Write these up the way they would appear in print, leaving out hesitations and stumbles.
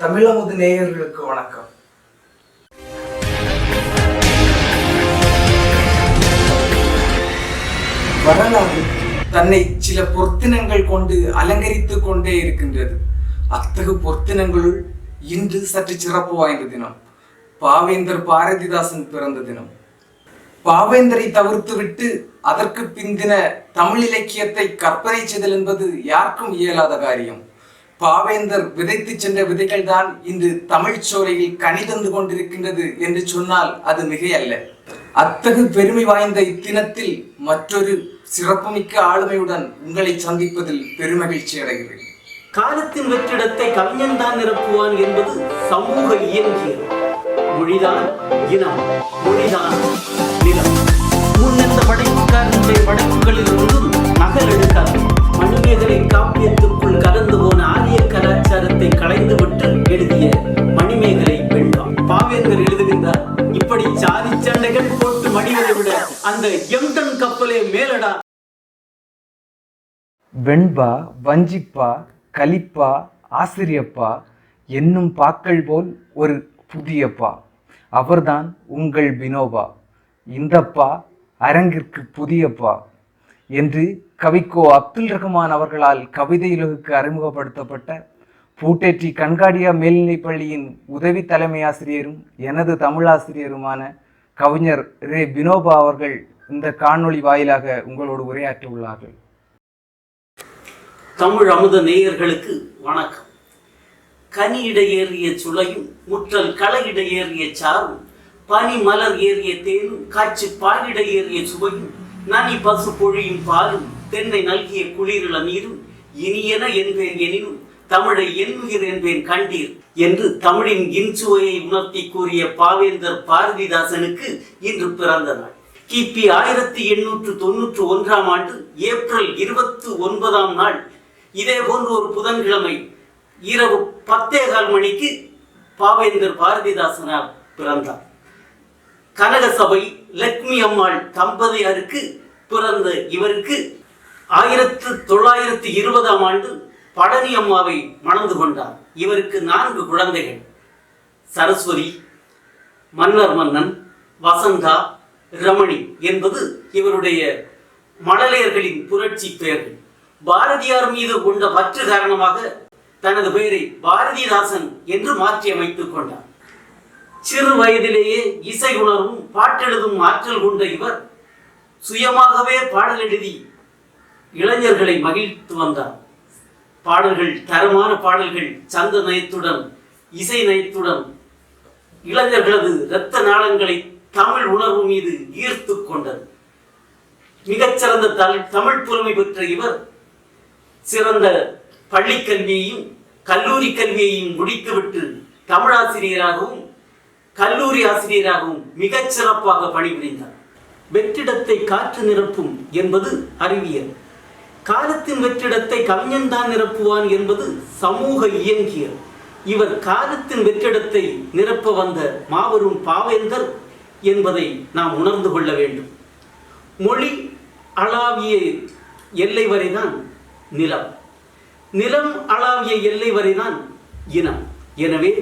தமிழமுது நேயர்களுக்கு வணக்கம். வரலாறு தன்னை சில பொருத்தினங்கள் கொண்டு அலங்கரித்துக் கொண்டே இருக்கின்றது. அத்தகு பொருத்தினங்களுள் இன்று சற்று சிறப்பு வாய்ந்த தினம், பாவேந்தர் பாரதிதாசன் பிறந்த தினம். பாவேந்தரை தவிர்த்துவிட்டு அதற்கு பிந்தின தமிழ் இலக்கியத்தை கற்பனை செய்தல் என்பது யாருக்கும் இயலாத காரியம். பாவேந்தர் விதைத்து சென்ற விதைகள் தான் இன்று தமிழ் சோலையில் கனி தந்து கொண்டிருக்கின்றது என்று சொன்னால் அது மிகையல்ல. அத்தகு பெருமை வாய்ந்த இத்தினத்தில் மற்றொரு சிறப்புமிக்க ஆளுமையுடன் உங்களை சந்திப்பதில் பெருமகிழ்ச்சி அடைகிறேன். காலத்தின் வெற்றிடத்தை கவிஞன் தான் நிரப்புவான் என்பது சமூக இயங்கியல். மொழிதான் இனம், மொழிதான் நிலம். முன்னெந்த படைப்புக்காரனுடைய படைப்புகளில் ஒன்றும் நகல் எடுக்காது. மணிமேகலை காப்பியத்திற்குள் கலந்து போன ஆரிய கலாச்சாரத்தை களைந்துவிட்டு எழுதிய மணிமேகலை வெண்பா. பாவேந்தர் எழுதுகின்றார், இப்படி சாதி சண்டைகள் போட்டு மடிவதை விட அந்த எம்டன் கப்பலே மேலடா. வெண்பா, வஞ்சிப்பா, கலிப்பா, ஆசிரியப்பா என்னும் பாக்கள் போல் ஒரு புதியப்பா. அவர்தான் உங்கள் வினோபா. இந்தப்பா அரங்கிற்கு புதியப்பா என்று கவிக்கோ அப்துல் ரஹ்மான் அவர்களால் கவிதையுலகுக்கு அறிமுகப்படுத்தப்பட்ட பூட்டேற்றி கண்காடியா மேல்நிலைப் பள்ளியின் உதவி தலைமை ஆசிரியரும் எனது தமிழாசிரியருமான கவிஞர் ரே வினோபா அவர்கள் இந்த காணொளி வாயிலாக உங்களோடு உரையாற்ற உள்ளார்கள். தமிழ் அமுத நேயர்களுக்கு வணக்கம். கனியிட ஏறிய சுளையும் முற்றல் களையிட ஏறிய சாரும் பனி மலர் ஏறிய தேனும் காட்சி பாலிட ஏறிய சுவையும் நனி பசு பொழியும் பாலும் தென்னை நல்கிய குளிரிள நீரும் இனியன என்பேன் எனினும் தமிழை எண்ணுயிர் என்பேன் கண்டீர் என்று தமிழின் இன்சுவையை உணர்த்தி கூறிய பாவேந்தர் பாரதிதாசனுக்கு இன்று பிறந்த நாள். கிபி 1891 ஆண்டு ஏப்ரல் 29 நாள் இதே போன்று ஒரு புதன்கிழமை இரவு 10:15 மணிக்கு பாவேந்தர் பாரதிதாசனார் பிறந்தார். கனகசபை லட்சுமி அம்மாள் தம்பதியாருக்கு பிறந்த இவருக்கு 1920 ஆண்டு பழனி அம்மாவை மணந்து கொண்டார். இவருக்கு 4 குழந்தைகள். சரஸ்வதி, மன்னர் மன்னன், வசந்தா, ரமணி என்பது இவருடைய மழலையர்களின் புரட்சி பெயர்கள். பாரதியார் மீது கொண்ட பற்று காரணமாக தனது பெயரை பாரதிதாசன் என்று மாற்றி அமைத்துக் கொண்டார். சிறு வயதிலேயே இசை உணர்வும் பாட்டெழுதும் ஆற்றல் கொண்ட இவர் சுயமாகவே பாடல் எழுதி இளைஞர்களை மகிழ்த்து வந்தார். பாடல்கள், தரமான பாடல்கள், சந்த நயத்துடன், இசை நயத்துடன் இளைஞர்களது இரத்த நாளங்களை தமிழ் உணர்வு மீது ஈர்த்து கொண்டது. மிகச்சிறந்த தமிழ் புலமை பெற்ற இவர் சிறந்த பள்ளி கல்வியையும் கல்லூரி கல்வியையும் முடித்துவிட்டு தமிழாசிரியராகவும் கல்லூரி ஆசிரியராகவும் மிகச் சிறப்பாக பணிபுரிந்தார். வெற்றிடத்தை காற்று நிரப்பும் என்பது அறிவியல். காலத்தின் வெற்றிடத்தை கவிஞன் தான் நிரப்புவான் என்பது சமூக இயங்கியல். இவர் காலத்தின் வெற்றிடத்தை நிரப்ப வந்த மாபெரும் பாவேந்தர் என்பதை நாம் உணர்ந்து கொள்ள வேண்டும். மொழி அளாவிய எல்லை வரைதான் நிலம், நிலம் அளாவிய எல்லை வரைதான் இனம். எனவே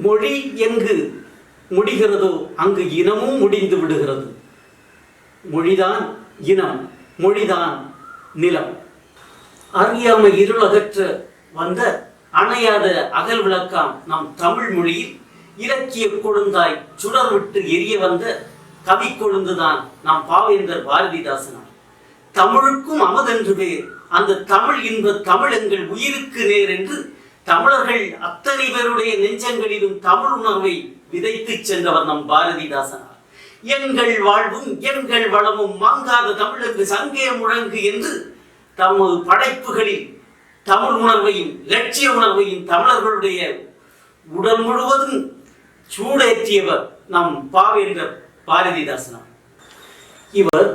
மொழி எங்கு முடிகிறதோ அங்கு இனமும் முடிந்து விடுகிறது. மொழிதான் இனம், மொழிதான் நிலம். அறியாமை இருளகற்ற வந்த அணையாத அகல் விளக்காம் நம் தமிழ் மொழியில் இலக்கிய கொழுந்தாய் சுடர் விட்டு எரிய வந்த கவி கொழுந்துதான் நம் பாவேந்தர் பாரதிதாசனார். தமிழுக்கும் அமதென்று பேர், அந்த தமிழ் இன்ப தமிழ் எங்கள் உயிருக்கு நேர் என்று தமிழர்கள் அத்தனை பேருடைய நெஞ்சங்களிலும் தமிழ் உணர்வை விதைத்து சென்றவர் நம் பாரதிதாசனார். எங்கள் வாழ்வும் எங்கள் வளமும் மங்காத தமிழுக்கு சங்கே முழங்கு என்று தமது படைப்புகளில் தமிழ் உணர்வையும் லட்சிய உணர்வையும் தமிழர்களுடைய உடல் முழுவதும் சூடேற்றியவர் நம் பாவேந்தர் பாரதிதாசனார். இவர்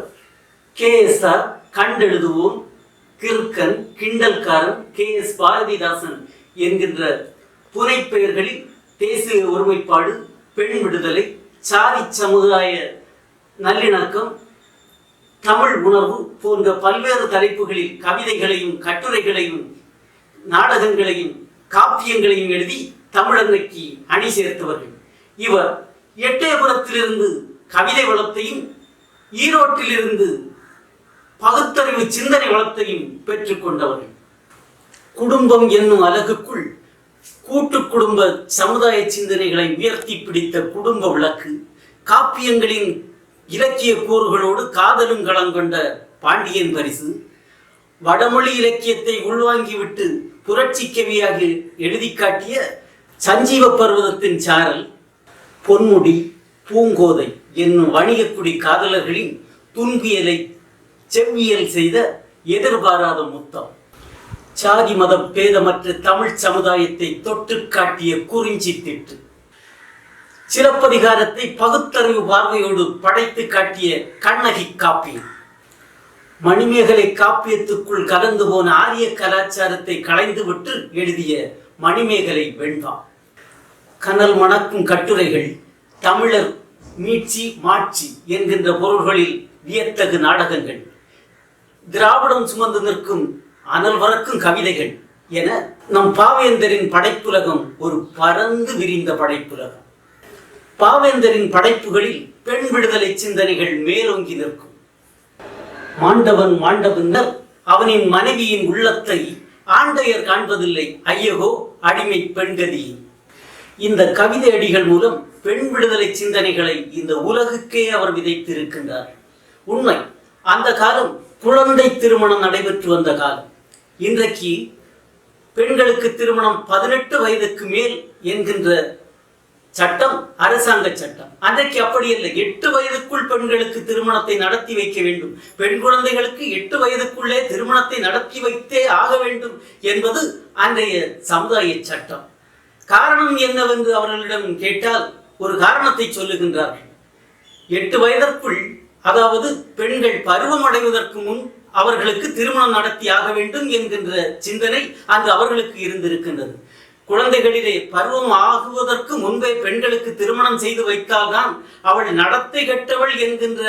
KSR, கண்டெழுதுவோன், கிறுக்கன், கிண்டல்காரன், KS பாரதிதாசன் என்கின்ற புனைப்பெயர்களில் தேசிய ஒருமைப்பாடு, பெண் விடுதலை, சாதி சமுதாய நல்லிணக்கம், தமிழ் உணர்வு போன்ற பல்வேறு தலைப்புகளில் கவிதைகளையும் கட்டுரைகளையும் நாடகங்களையும் காப்பியங்களையும் எழுதி தமிழன்னைக்கு அணி சேர்த்தவர்கள். இவர் எட்டயபுரத்திலிருந்து கவிதை வளத்தையும் ஈரோட்டிலிருந்து பகுத்தறிவு சிந்தனை வளத்தையும் பெற்றுக் கொண்டவர்கள். குடும்பம் என்னும் அலகுக்குள் கூட்டு குடும்ப சமுதாய சிந்தனைகளை உயர்த்தி பிடித்த குடும்ப விளக்கு, காப்பியங்களின் இலக்கிய கூறுகளோடு காதலும் களங்கொண்ட பாண்டியன் பரிசு, வடமொழி இலக்கியத்தை உள்வாங்கிவிட்டு புரட்சி கவியாக எழுதி காட்டிய சஞ்சீவ பர்வதத்தின் சாரல், பொன்முடி, பூங்கோதை என்னும் வணிகக்குடி காதலர்களின் துன்பியலை செவ்வியல் செய்த எதிர்பாராத முத்தம், சாதி மத பேதமற்ற தமிழ் சமுதாயத்தை தொட்டு காட்டிய குறிஞ்சி திட்டு, சிலப்பதிகாரத்தை பகுத்தறிவு பார்வையோடு படைத்து காட்டிய கண்ணகி காப்பியம், மணிமேகலை காப்பியத்துக்குள் கலந்து போன ஆரிய கலாச்சாரத்தை களைந்துவிட்டு எழுதிய மணிமேகலை வெண்பா, கனல் மணக்கும் கட்டுரைகள், தமிழர் மீட்சி மாட்சி என்கின்ற பொருள்களில் வியத்தகு நாடகங்கள், திராவிடம் சுமந்து நிற்கும் அனல் வரக்கும் கவிதைகள் என நம் பாவேந்தரின் படைப்புலகம் ஒரு பரந்து விரிந்த படைப்புலகம். பாவேந்தரின் படைப்புகளில் பெண் விடுதலை சிந்தனைகள் மேலோங்கி நிற்கும். மாண்டவன் மாண்டபின்னர் அவனின் மனைவியின் உள்ளத்தை ஆண்டையர் காண்பதில்லை, ஐயகோ அடிமை பெண்கதி. இந்த கவிதை அடிகள் மூலம் பெண் விடுதலை சிந்தனைகளை இந்த உலகுக்கே அவர் விதைத்திருக்கின்றார். உண்மை, அந்த காலம் குழந்தை திருமணம் நடைபெற்று வந்த காலம். இன்றைக்கு பெண்களுக்கு திருமணம் 18 வயதுக்கு மேல் என்கின்ற சட்டம் அரசாங்க சட்டம். அன்றைக்கு அப்படி இல்லை. 8 வயதுக்குள் பெண்களுக்கு திருமணத்தை நடத்தி வைக்க வேண்டும், பெண் குழந்தைகளுக்கு 8 வயதுக்குள்ளே திருமணத்தை நடத்தி வைத்தே ஆக வேண்டும் என்பது அன்றைய சமுதாய சட்டம். காரணம் என்னவென்று அவர்களிடம் கேட்டால் ஒரு காரணத்தை சொல்லுகின்றார்கள். 8 வயதிற்குள், அதாவது பெண்கள் பருவம் அடைவதற்கு முன் அவர்களுக்கு திருமணம் நடத்தி ஆக வேண்டும் என்கின்ற சிந்தனை அன்று அவர்களுக்கு இருந்திருக்கின்றது. குழந்தைகளிலே பருவம் ஆகுவதற்கு முன்பே பெண்களுக்கு திருமணம் செய்து வைத்தால்தான் அவள் நடத்தை கெட்டவள் என்கின்ற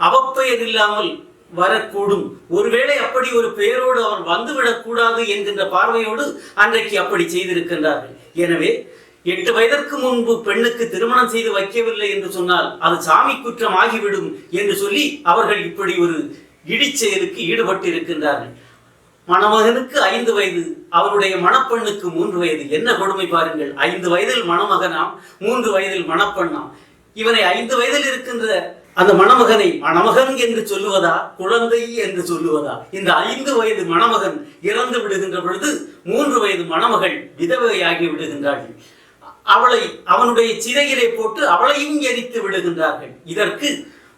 அவப்பெயர் இல்லாமல் வரக்கூடும். ஒருவேளை அப்படி ஒரு பெயரோடு அவர் வந்துவிடக் கூடாது என்கின்ற பார்வையோடு அன்றைக்கு அப்படி செய்திருக்கின்றார்கள். எனவே 8 வயதிற்கு முன்பு பெண்ணுக்கு திருமணம் செய்து வைக்கவில்லை என்று சொன்னால் அது சாமி குற்றம் ஆகிவிடும் என்று சொல்லி அவர்கள் இப்படி ஒரு இடிச்செயலுக்கு ஈடுபட்டு இருக்கின்றார்கள். மணமகனுக்கு 5 வயது, அவருடைய மணப்பெண்ணுக்கு 3 வயது. என்ன கொடுமை பாருங்கள்! 5 வயதில் மணமகனாம், 3 வயதில் மணப்பெண்ணாம். இவனை 5 வயதில் இருக்கின்ற அந்த மணமகனை மணமகன் என்று சொல்லுவதா, குழந்தை என்று சொல்லுவதா? இந்த 5 வயது மணமகன் இறந்து விடுகின்ற பொழுது 3 வயது மணமகள் விதவையாகி விடுகின்றார்கள். அவளை அவனுடைய சிறையிலே போட்டு அவளையும் எரித்து விடுகின்றார்கள். இதற்கு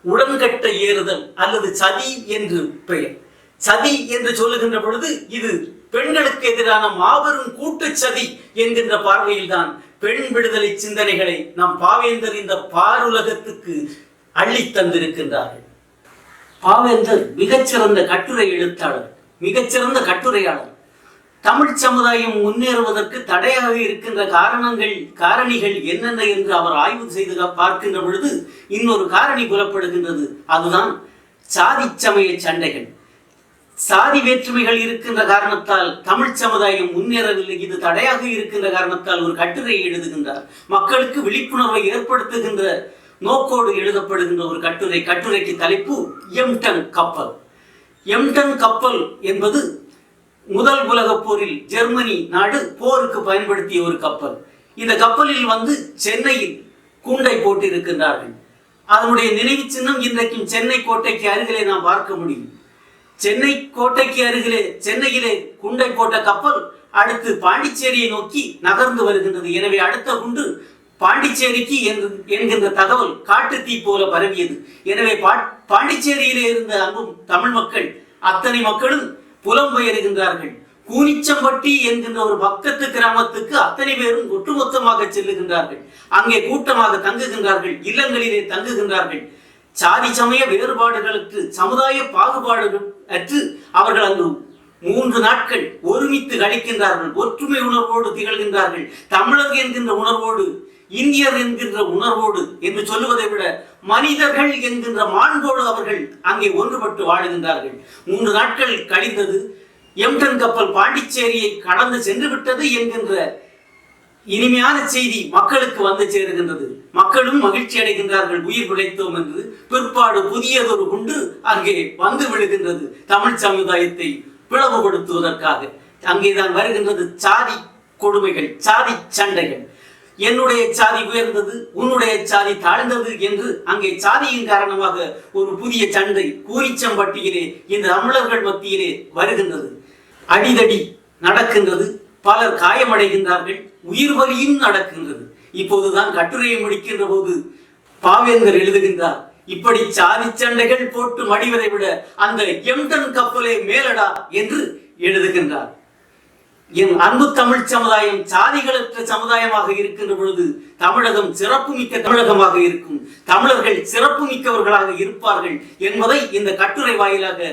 உடன்கட்ட ஏறுதல் அல்லது சதி என்று பெயர். சதி என்று சொல்லுகின்ற பொழுது இது பெண்களுக்கு எதிரான மாபெரும் கூட்டு சதி என்கின்ற பார்வையில் தான் பெண் விடுதலை சிந்தனைகளை நம் பாவேந்தர் இந்த பாருலகத்துக்கு அள்ளி தந்திருக்கின்றார்கள். பாவேந்தர் மிகச்சிறந்த கட்டுரை எழுத்தாளர், மிகச்சிறந்த கட்டுரையாளர். தமிழ் சமுதாயம் முன்னேறுவதற்கு தடையாக இருக்கின்ற காரணிகள் என்னென்ன என்று அவர் ஆய்வு செய்து பார்க்கின்ற பொழுது இன்னொரு காரணி புலப்படுகின்றது. அதுதான் சாதி சமய சண்டைகள். சாதி வேற்றுமைகள் இருக்கின்ற காரணத்தால் தமிழ் சமுதாயம் முன்னேறவில்லை. இது தடையாக இருக்கின்ற காரணத்தால் ஒரு கட்டுரை எழுதுகின்றார். மக்களுக்கு விழிப்புணர்வை ஏற்படுத்துகின்ற நோக்கோடு எழுதப்படுகின்ற ஒரு கட்டுரை. கட்டுரைக்கு தலைப்பு எம்டன் கப்பல். எம்டன் கப்பல் என்பது முதல் உலக போரில் ஜெர்மனி நாடு போருக்கு பயன்படுத்திய ஒரு கப்பல். இந்த கப்பலில் சென்னையில் குண்டை போட்டு இருக்கின்றார்கள். அதனுடைய நினைவு சின்னம் இன்றைக்கும் சென்னை கோட்டைக்கு அருகிலே நாம் பார்க்க முடியும். சென்னை கோட்டைக்கு அருகிலே சென்னையிலே குண்டை போட்ட கப்பல் அடுத்து பாண்டிச்சேரியை நோக்கி நகர்ந்து வருகின்றது. எனவே அடுத்த குண்டு பாண்டிச்சேரிக்கு என்கின்ற தகவல் காட்டு தீ போல பரவியது. எனவே பாண்டிச்சேரியிலே இருந்த அங்கும் தமிழ் மக்கள் அத்தனை மக்களும் புலம்பெயர்கின்றார்கள். கூனிச்சம்பட்டி என்கின்ற ஒரு பக்கத்து கிராமத்துக்கு அத்தனை பேரும் ஒட்டுமொத்தமாக செல்லுகின்றார்கள். அங்கே கூட்டமாக தங்குகின்றார்கள், இல்லங்களிலே தங்குகின்றார்கள். சாதி சமய வேறுபாடுகளுக்கு, சமுதாய பாகுபாடுகள் அற்று அவர்கள் அங்கு 3 நாட்கள் ஒருமித்து கழிக்கின்றார்கள். ஒற்றுமை உணர்வோடு திகழ்கின்றார்கள். தமிழர் என்கின்ற உணர்வோடு, இந்தியர் என்கின்ற உணர்வோடு என்று சொல்லுவதை விட மனிதர்கள் என்கின்ற மாண்போடு அவர்கள் அங்கே ஒன்றுபட்டு வாழுகின்றார்கள். 3 நாட்கள் கழிந்தது. எம்டன் கப்பல் பாண்டிச்சேரியை கடந்து சென்று விட்டது என்கின்ற இனிமையான செய்தி மக்களுக்கு வந்து சேருகின்றது. மக்களும் மகிழ்ச்சி அடைகின்றார்கள், உயிர் பிழைத்தோம் என்று. பிற்பாடு புதியதொரு குண்டு அங்கே வந்து விழுகின்றது, தமிழ் சமுதாயத்தை பிளவுபடுத்துவதற்காக. அங்கேதான் வருகின்றது சாதி கொடுமைகள், சாதி சண்டைகள். என்னுடைய சாதி உயர்ந்தது, உன்னுடைய சாதி தாழ்ந்தது என்று அங்கே சாதியின் காரணமாக ஒரு புதிய சண்டை கூரிச்சம்பட்டியிலே இந்த தமிழர்கள் மத்தியிலே வருகின்றது. அடிதடி நடக்கின்றது, பலர் காயமடைகின்றார்கள், உயிர் வலியும் நடக்கின்றது. இப்போதுதான் கட்டுரையை முடிக்கின்ற போது பாவேந்தர் எழுதுகின்றார், இப்படி சாதி சண்டைகள் போட்டு மடிவதை விட அந்த எம்டன் கப்பலே மேலடா என்று எழுதுகின்றார். என் அன்பு தமிழ் சமுதாயம் சாதிகளற்ற சமுதாயமாக இருக்கின்ற பொழுது தமிழகம் சிறப்பு மிக்க தமிழகமாக இருக்கும், தமிழர்கள் சிறப்பு மிக்கவர்களாக இருப்பார்கள் என்பதை இந்த கட்டுரை வாயிலாக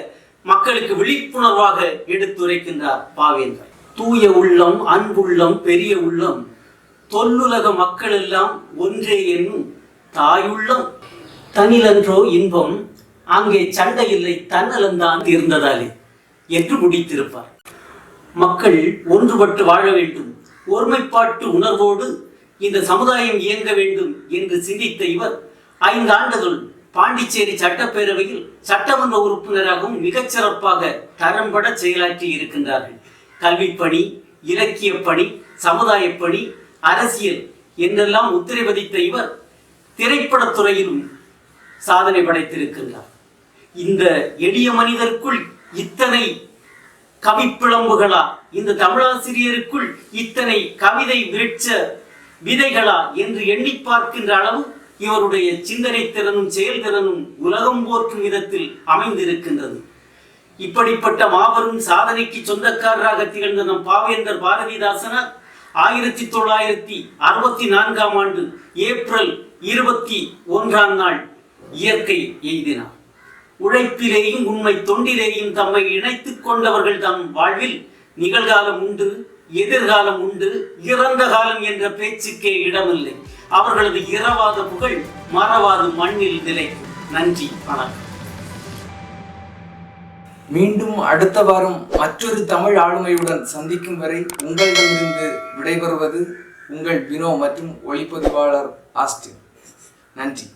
மக்களுக்கு விழிப்புணர்வாக எடுத்துரைக்கின்றார் பாவேந்தர். தூய உள்ளம், அன்புள்ளம், பெரிய உள்ளம், தொல்லுலக மக்கள் எல்லாம் ஒன்றே என்னும் தாயுள்ளம், தனிலன்றோ இன்பம், அங்கே சண்டை இல்லை தன்னலந்தான் தீர்ந்ததாலே என்று முடித்திருப்பார். மக்கள் ஒன்றுபட்டு வாழ வேண்டும், ஒருமைப்பாட்டு உணர்வோடு இந்த சமுதாயம் இயங்க வேண்டும் என்று சிந்தித்த இவர் 5 ஆண்டுகள் பாண்டிச்சேரி சட்டப்பேரவையில் சட்டமன்ற உறுப்பினராகவும் மிகச் சிறப்பாக தரம்பட செயலாற்றி இருக்கின்றார்கள். கல்விப்பணி, இலக்கிய பணி, சமுதாய பணி, அரசியல் என்றெல்லாம் முத்திரை பதித்த இவர் திரைப்படத்துறையிலும் சாதனை படைத்திருக்கின்றார். இந்த எளிய மனிதருக்குள் இத்தனை கவிப்பிளம்புகளா, இந்த தமிழாசிரியருக்குள் இத்தனை கவிதை விருட்ச விதைகளா என்று எண்ணி பார்க்கின்ற அளவு இவருடைய சிந்தனை திறனும் செயல்திறனும் உலகம் போற்றும் விதத்தில் அமைந்திருக்கின்றது. இப்படிப்பட்ட மாபெரும் சாதனைக்கு சொந்தக்காரராக திகழ்ந்த நம் பாவேந்தர் பாரதிதாசனார் 1964 ஆண்டு ஏப்ரல் 21ஆம் நாள் இயற்கை எய்தினார். உழைப்பிலேயும் உண்மை தொண்டிலேயும் தம்மை இணைத்துக் கொண்டவர்கள் தம் வாழ்வில் நிகழ்காலம் உண்டு, எதிர்காலம் உண்டு, இறந்த காலம் என்ற பேச்சுக்கே இடமில்லை. அவர்களது இரவாத புகழ் மறவாது மண்ணில் நிலைக்கும். நன்றி, வணக்கம். மீண்டும் அடுத்த வாரம் மற்றொரு தமிழ் ஆளுமையுடன் சந்திக்கும் வரை உங்களிடமிருந்து விடைபெறுவது உங்கள் வினோ மற்றும் ஒளிப்பதிவாளர் ஆஸ்டின். நன்றி.